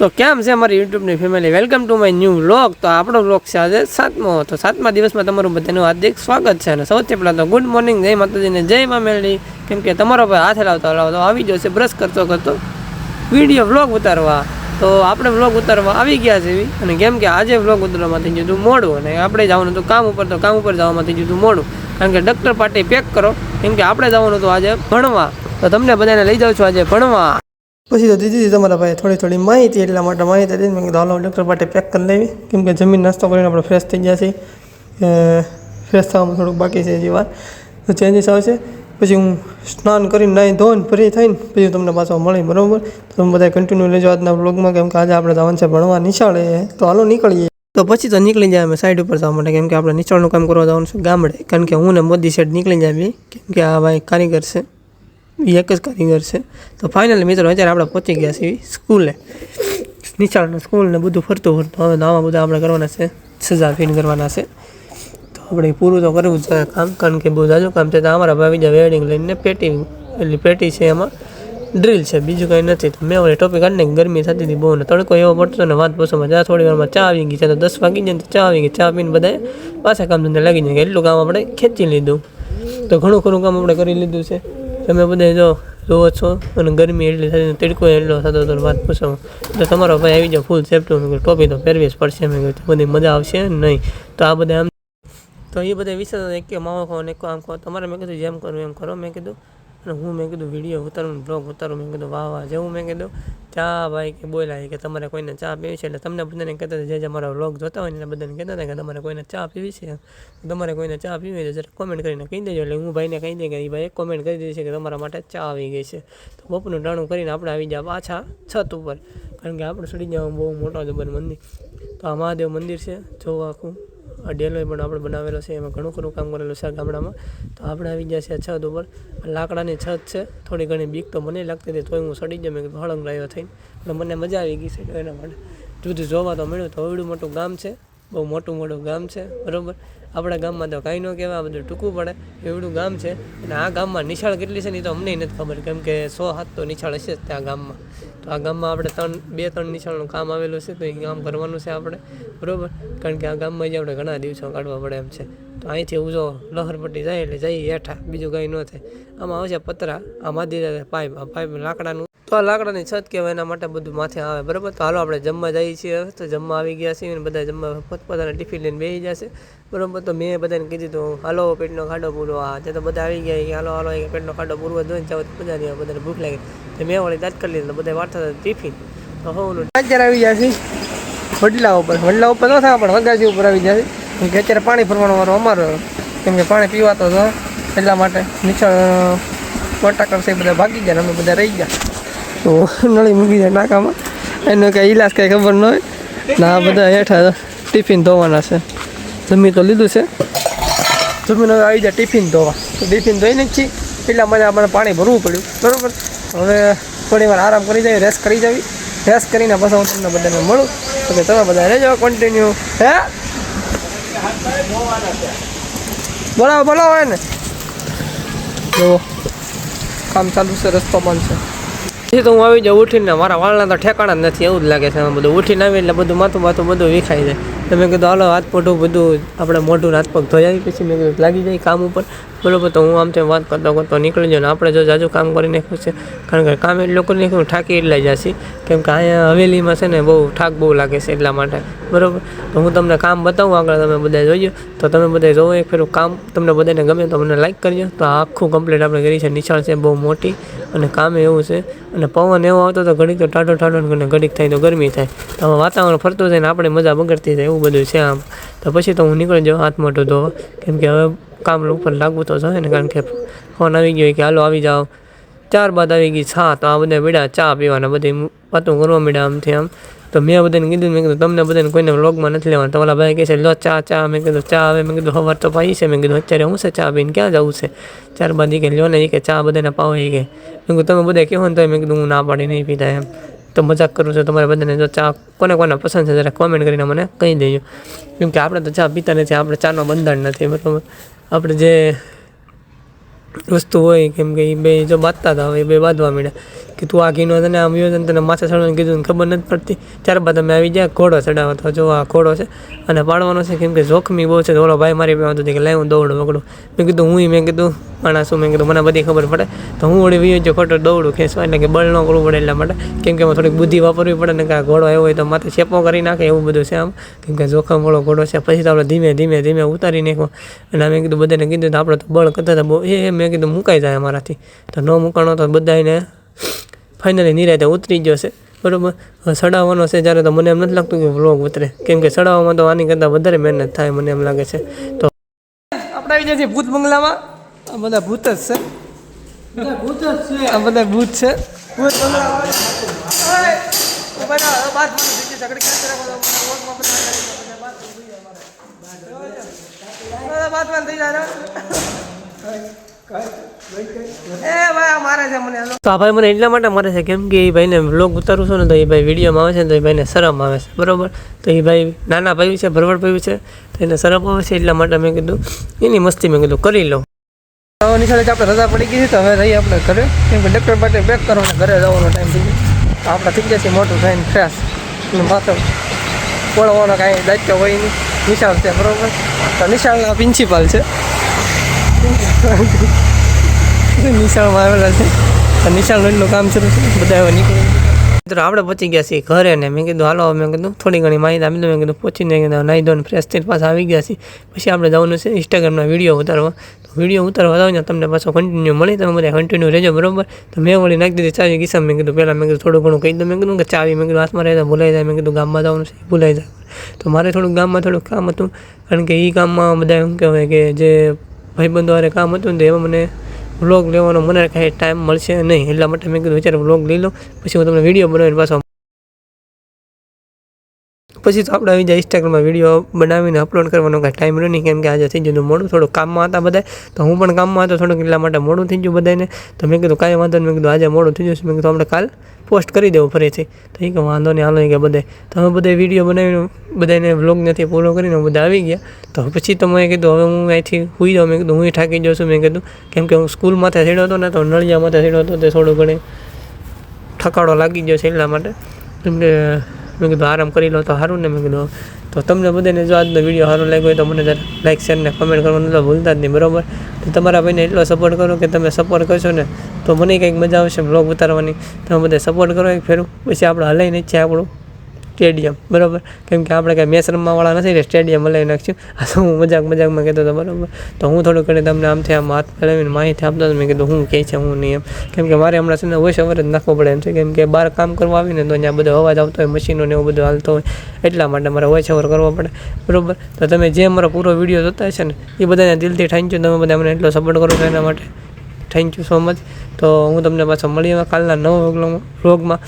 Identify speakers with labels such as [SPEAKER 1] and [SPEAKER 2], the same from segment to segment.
[SPEAKER 1] તો કેમ છે અમારી યુટ્યુબની family, welcome to my new vlog. તો આપણો વ્લોગ છે આજે 7મો। તો 7મા દિવસમાં તમારું બધાનું હાર્દિક સ્વાગત છે। અને સૌથી પહેલાં તો ગુડ મોર્નિંગ, જય માતાજીને જય મા મેલડી। કેમ કે તમારો ભાઈ હાથે લાવતો આવી ગયો છે બ્રશ કરતો વિડીયો વ્લોગ ઉતારવા। તો આપણે વ્લોગ ઉતારવા આવી ગયા છે અને કેમ કે આજે વ્લોગ ઉતારવામાં થઈ ગયું હતું મોડું અને આપણે જવાનું હતું કામ ઉપર। તો કામ ઉપર જવામાં થઈ ગયું હતું મોડું, કારણ કે ડૉક્ટર પાર્ટી પેક કરો, કેમ કે આપણે જવાનું હતું આજે ભણવા। તો તમને બધાને લઈ જાઉં છું આજે ભણવા। પછી તો દીધી તમારા ભાઈ થોડી માહિતી, એટલા માટે માહિતી હતી મેં કીધું હાલો ડૉક્ટર માટે પેક કરી લેવી, કેમ કે જમીન નાસ્તો કરીને આપણે ફ્રેશ થઈ ગયા છીએ। ફ્રેશ થવામાં થોડુંક બાકી છે હજી વાર, તો ચેન્જીસ આવશે। પછી હું સ્નાન કરીને નાહી ધોઈને ફ્રી થઈને પછી તમને પાછો મળી, બરાબર? તો તમે બધા કન્ટિન્યુ લેજો આજના બ્લોગમાં, કેમ કે આજે આપણે જવાનું છે ભણવા નિશાળે। તો હાલો નીકળીએ। તો પછી તો નીકળી જાય અમે સાઈડ ઉપર જવા માટે, કેમ કે આપણે નિશાળનું કામ કરવા જવાનું છે ગામડે, કારણ કે હું ને મોદી સાઈડ નીકળી જાય, કેમ કે આ ભાઈ કારીગર છે, એક જ કારીગર છે। તો ફાઇનલી મિત્રો અત્યારે આપણે પહોંચી ગયા છીએ સ્કૂલે, નિશાળના સ્કૂલને બધું ફરતું હવે આમાં બધા આપણે કરવાના છે, સજા ફીન કરવાના છે। તો આપણે પૂરું તો કરવું જ જોઈએ કામ, કારણ કે બહુ જાજુ કામ છે। તો અમારા ભાઈ બીજા વેલ્ડિંગ લઈને પેટી છે, એમાં ડ્રીલ છે, બીજું કંઈ નથી। તો મેં ઓલી ટોપી કાઢી નાખી, ગરમી થતી હતી બહુ ને તડકો એવો પડતો ને વાત પૂછવામાં, જ્યાં થોડી વારમાં ચા આવી ગઈ છે। તો 10 વાગી જાય તો ચા આવી ગઈ, ચા પીને બધાએ પાછા કામ ધંધે લાગી જાય, એટલું કામ આપણે ખેંચી લીધું। તો ઘણું ખરું કામ આપણે કરી લીધું છે। તમે બધા જોવો છો, અને ગરમી એટલી થતી, તડકો એટલો થતો હતો વાત પૂછો। તો તમારો ભાઈ આવી જાઓ ફૂલ સેફ્ટી, ટોપી તો પહેરવી જ પડશે, મેં કીધું બધી મજા આવશે નહીં। તો આ બધા આમ તો એ બધા વિશે એક કે માવો ખાઓ ને એક આમ ખાઓ, તમારે મેં કીધું જેમ કરવું એમ કરો, મેં કીધું। અને હું મેં કીધું વિડીયો ઉતારું, બ્લોગ ઉતારું, મેં કીધું વાહ જેવું મેં કીધું ચા ભાઈ કે બોલ્યા કે તમારે કોઈને ચા પીવી છે, એટલે તમને બધાને કહેતા હતા જે મારા વ્લોગ જોતા હોય ને એટલે બધાને કહેતા હતા કે તમારે કોઈને ચા પીવી છે, તમારે કોઈને ચા પીવી છે જરા કોમેન્ટ કરીને કહી દેજો। એટલે હું ભાઈને કહી દે કે એ ભાઈ કોમેન્ટ કરી દે છે કે તમારા માટે ચા આવી ગઈ છે। તો બપોરનું ટાણું કરીને આપણે આવી ગયા પાછા છત ઉપર, કારણ કે આપણે ચડી જવાનું બહુ મોટો જબર મંદિર। તો આ મહાદેવ મંદિર છે, જોવા આખું આ ડેલોય પણ આપણે બનાવેલો છે, એમાં ઘણું ખરું કામ કરેલું છે ગામડામાં। તો આપણે આવી ગયા છે છત ઉપર, લાકડાની છત છે, થોડી ઘણી બીક તો મને લાગતી હતી, તોય હું સડી જાય, મેં કીધું હળંગ રહ્યો થઈને, એટલે મને મજા આવી ગઈ છે। તો એના માટે જુદું જોવા તો મળ્યું। તો એવડું મોટું ગામ છે, બહુ મોટું ગામ છે, બરાબર? આપણા ગામમાં તો કાંઈ ન કહેવાય, બધું ટૂંકું પડે એવડું ગામ છે। અને આ ગામમાં નિશાળ કેટલી છે ને એ તો અમને નથી ખબર, કેમ કે 100-7 તો નિશાળ હશે જ ત્યાં ગામમાં। તો આ ગામમાં આપણે 2-3 નિશાળનું કામ આવેલું છે, તો એ કામ કરવાનું છે આપણે, બરાબર? કારણ કે આ ગામમાં જ આપણે ઘણા દિવસો કાઢવા પડે એમ છે। તો અહીંથી ઉજો લહરપટ્ટી જાય એટલે જઈએ હેઠા, બીજું કંઈ ન થાય। આમાં આવશે પતરા, આ માધી પાઇપ લાકડાનું, તો આ લાકડાની છત કહેવાય, એના માટે બધું માથે આવે, બરાબર? તો હાલો આપણે જમવા જઈએ છીએ હવે। તો જમવા આવી ગયા છીએ અને બધા જમવા પોતપોતાના ટિફિન લઈને બેસી જશે, બરાબર? તો મેં બધાને કીધું તો હાલો પેટનો ખાડો પૂરવા, તે તો બધા આવી ગયા કે હાલો પેટનો ખાડો પૂરવા જોઈએ, ચાલો બધા નહીં, બધાને ભૂખ લાગી, તો મેં વળી દાંત કરી લીધું, બધા વાર્તા ટિફિન। તો હોનું અત્યારે આવી ગયા છે વડલા ઉપર ન થાય પણ વગાસી ઉપર આવી જાય, કેમ કે અત્યારે પાણી ભરવાનો વારો અમારો, કેમ કે પાણી પીવાતો હતો એટલા માટે નીચળ બટાકર છે બધા ભાગી ગયા, અમે બધા રહી ગયા। તો નળી મૂકી જાય નાકામાં, એનો કંઈ ઇલાજ કંઈ ખબર ન હોય ને આ બધા હેઠા ટિફિન ધોવાના છે। જમી તો લીધું છે, જમીન હવે આવી જાય ટિફિન ધોવા। તો ટિફિન ધોઈને જ છીએ, એટલા માટે આપણે પાણી ભરવું પડ્યું, બરાબર? હવે થોડી વાર આરામ કરી જાય, રેસ્ટ કરી જાવી, રેસ્ટ કરીને પછી હું તમને બધાને મળું। તો કે તમે બધા રહેજો કન્ટિન્યુ। હે બોલાવો એને, જો કામ ચાલુ છે, રસ્તો બંધ છે। પછી તો હું આવી જાઉં ઉઠીને, મારા વાળના તો ઠેકાણા જ નથી એવું જ લાગે છે, બધું ઉઠીને આવી એટલે બધું માથું બધું વિખાઈ જાય। તો મેં કીધું હાલો હાથ મોઢું બધું આપણે મોઢું હાથ પગ ધોઈ આવી, પછી મેં કીધું લાગી જાય કામ ઉપર, બરાબર? તો હું આમ તેમ વાત કરતો નીકળી જાઉં ને આપણે જો જાજુ કામ કરી નાખ્યું છે, કારણ કે કામ એ લોકોને થાકી એટલા જશે, કેમ કે અહીંયા હવેલીમાં છે ને બહુ થાક બહુ લાગે છે એટલા માટે, બરાબર? તો હું તમને કામ બતાવું આગળ, તમે બધા જોઈજો। તો તમે બધા જોવો એક ફેરું કામ, તમને બધાને ગમે તો મને લાઈક કરજો। તો આ આખું કમ્પ્લીટ આપણે કરી છે, નિશાળ છે બહુ મોટી, અને કામ એવું છે, અને પવન એવો આવતો તો ઘડીક તો ટાઢો ને ઘડીક થાય તો ગરમી થાય, તો આમાં વાતાવરણ ફરતું જાય ને આપણે મજા બગડતી જાય, એવું બધું છે આમ। તો પછી તો હું નીકળી જાઉં હાથ મોઢું ધોવા, કેમ કે હવે કામ ઉપર લાગવું તો જોઈએ ને, કારણ કે ફોન આવી ગયો કે હાલો આવી જાઓ। 4 બાદ આવી ગઈ 6, તો આ બધા બેડા ચા પીવાના, બધી વાતું કરવા માંડ્યા આમથી આમ। તો મેં બધાને કીધું, મેં કીધું તમને બધાને કોઈને વ્લોગમાં નથી લેવાના। તો ઓલા ભાઈ કહે છે લો ચા, મેં કીધું ચા આવે, મેં કીધું સવાર તો પાઈ છે, મેં કીધું અત્યારે હું છે ચા પીને ક્યાં જવું છે। 4 બાદ એ કે લ્યો ને, એ કે ચા બધાને પાવો, એ કે મેં કીધું તમે બધા કહો ને તો મેં કીધું હું ના પાડી નહીં પીતા એમ। તો મજાક કરું છું, તમારે બધાને જો ચા કોને પસંદ છે જરા કોમેન્ટ કરીને મને કહી દેજો, કેમ કે આપણે તો ચા પીતા નથી, આપણે ચાનો બંધારણ નથી, બરાબર? આપણે જે વસ્તુ હોય, કેમ કે એ બે જો બાંધતા હતા, હવે એ બે બાંધવા માંડ્યા કે તું આ ઘીનો તને આમ યોજન તને માથે ચડવાનું કીધું ખબર નથી પડતી. ત્યારબાદ અમે આવી ગયા ઘોડો ચડાવવા. તો જો આ ઘોડો છે અને પાડવાનો છે, કેમ કે જોખમી બહુ છે. તો ઓલો ભાઈ મારી પાસે હતો કે લાવ હું દોડું પકડું. મેં કીધું મેં કીધું માણસ મેં કીધું મને બધી ખબર પડે, તો હું વળી વીજ ખોટો દોડું ખેંચવા, એટલે કે બળ ન કરવું પડે એટલા માટે, કેમ કે થોડીક બુદ્ધિ વાપરવી પડે ને કે આ ઘોડો આવ્યો હોય તો માથે ચેપો કરી નાખે એવું બધું છે આમ, કેમ કે જોખમવાળો ઘોડો છે. પછી તો આપણે ધીમે ધીમે ધીમે ઉતારી નાખો. અને મેં કીધું બધાને કીધું તો આપણે તો બળ કરતા હતા બહુ, મેં કીધું મુકાઈ જાય અમારાથી, તો ન મુકાણો તો બધાને ફાઇનલી નિરાતે ઉતરી ગયો છે. બરાબર, સડાવવાનો છે જ્યારે તો મને એમ નથી લાગતું કે વ્લોગ ઉતરે, કેમ કે સડાવવામાં તો આની કરતાં વધારે મહેનત થાય મને એમ લાગે છે. તો આપણે આવી જાય છે ભૂત બંગલામાં. આ બધા ભૂત જ છે, આ બધા ભૂત છે. ભૂત તો આ ભાઈ મને એટલા માટે મારે છે, કેમ કે એ ભાઈને વ્લોગ ઉતારું છું ને તો એ ભાઈ વિડીયોમાં આવે છે ને તો એ ભાઈને શરમ આવે છે. બરાબર, તો એ ભાઈ નાના ભાઈ છે, ભરવડ ભાઈ છે, તો એને શરમ આવે છે. એટલા માટે મેં કીધું એની મસ્તી મેં કીધું કરી લઉં. નિશાળે આપણે રજા પડી ગઈ છે, તો હવે રહીએ આપણે ઘરે, કેમ કે ડૉક્ટર માટે બેક કરવાનો ઘરે જવાનો ટાઈમ થઈ ગયો. તો આપણે થઈ ગયા છીએ મોટું થઈને ફ્રેશ, માથે બોળવાનો કાંઈ દાયિત્વ હોય નહીં. નિશાળ છે બરાબર, તો નિશાળના પ્રિન્સિપાલ છે, નિશાળમાં આવેલા છે. તો નિશાળનું એટલું કામ શરૂ છે, બધા હવે નીકળી. મિત્રો આપણે પહોંચી ગયા છીએ ઘરે ને મેં કીધું હાલો, મેં કીધું થોડી ઘણી માહિતી આપી દઉં. મેં કીધું પહોંચીને નાહી ધોઈને ફ્રેશ થઈને પાછા આવી ગયા છીએ. પછી આપણે જવાનું છે ઇન્સ્ટાગ્રામના વિડીયો ઉતારવા. તો વિડીયો ઉતારવા જાવ ને તમને પાછો કન્ટિન્યુ મળી, તમે બધા કન્ટિન્યુ રહેજો. બરાબર, તો મેં વળી નાખી દીધી ચાવી કિસ્સા. મેં કીધું પહેલાં મેં કીધું થોડું ઘણું કહી દઉં. મેં કીધું કે ચાવી મેં કીધું હાથમાં રહેતા ભૂલાઈ જાય. મેં કીધું ગામમાં જવાનું છે ભૂલાઈ જાય. તો મારે થોડુંક ગામમાં થોડુંક કામ હતું, કારણ કે એ કામમાં બધા એમ કહેવાય કે જે ભાઈબંધો વાળે કામ હતું ને તો એમાં મને વ્લોગ લેવાનો મને કાંઈ ટાઈમ મળશે નહીં. એટલા માટે મેં કીધું વિચાર વ્લોગ લઈ લો, પછી હું તમને વિડીયો બનાવીને પાછો પછી તો આપણે આવી જાય ઇન્સ્ટાગ્રામમાં વિડીયો બનાવીને અપલોડ કરવાનો કાંઈ ટાઈમ રહ્યો નહીં, કેમ કે આજે થઈ ગયું મોડું, થોડું કામમાં હતા બધા. તો હું પણ કામમાં હતો થોડુંક, એટલા માટે મોડું થઈ ગયું બધાને. તો મેં કીધું કાંઈ વાંધો નહીં, મેં કીધું આજે મોડું થઈ જશે. મેં કીધું આપણે કાલ પોસ્ટ કરી દેવું ફરીથી. તો એ કે વાંધો નહીં હાલો કે બધે. તો અમે બધા વિડીયો બનાવીને બધાને વ્લોગ નથી પૂરો કરીને બધા આવી ગયા. તો પછી તો મેં કીધું હવે હું અહીંથી સૂઈ જાઉં. મેં કીધું હું થાકી જાઉં છું. મેં કીધું કેમ કે હું સ્કૂલ માથે સીડ્યો હતો ને, તો નળિયા માથે સીડ્યો હતો, તે થોડું ઘણી ઠકાડો લાગી ગયો છે એટલા માટે. કેમ કે મેં કીધું આરામ કરી લો તો સારું ને. મેં કીધું તો તમને બધાને જો આજનો વિડીયો સારો લાગ્યો હોય તો મને જરા લાઈક શેર ને કમેન્ટ કરવાનું તો ભૂલતા જ નહીં. બરાબર, તો તમારા ભાઈને એટલો સપોર્ટ કરો કે તમે સપોર્ટ કરશો ને તો મને કંઈક મજા આવશે બ્લોગ ઉતારવાની. તમે બધા સપોર્ટ કરો એક ફેરું, પછી આપણે હલાવીને છે આપણું સ્ટેડિયમ. બરાબર, કેમ કે આપણે કાંઈ મેચ રમવાવાળા નથી એટલે સ્ટેડિયમ હલાવી નાખ્યું. આ તો હું મજાકમાં કહેતો હતો. બરાબર, તો હું થોડું ઘણી તમને આમથી આમ હાથ ફેલાવીને માહિતી આપતો હતો. મેં કીધું હું કહે છે હું નહીં એમ, કેમ કે મારે હમણાં છે ને વોઇસ ઓવર જ નાખવો પડે એમ છે, કેમ કે બહાર કામ કરવા આવીને તો ત્યાં બધો અવાજ આવતો હોય, મશીનો ને એવું બધું હાલતો હોય, એટલા માટે મારે વોઇસ ઓવર કરવો પડે. બરાબર, તો તમે જે મારો પૂરો વિડીયો જોતા હશે ને એ બધાને દિલથી થેન્ક યુ. તમે બધા મને એટલો સપોર્ટ કરો છો એના માટે થેન્ક યુ સો મચ. તો હું તમને પાછો મળીએ કાલના નવા વ્લોગમાં.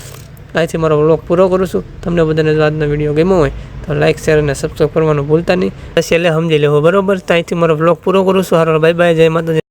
[SPEAKER 1] અહીંથી મારો વ્લોગ પૂરો કરું છું. તમને બધાને જો આજનો વિડીયો ગમ્યો હોય તો લાઈક શેર અને સબસ્ક્રાઈબ કરવાનું ભૂલતા નહીં. છેલ્લે સમજી લેવો. બરાબર, તો અહીંથી મારો વ્લોગ પૂરો કરું છું. હારો બાય બાય, જય માતાજી.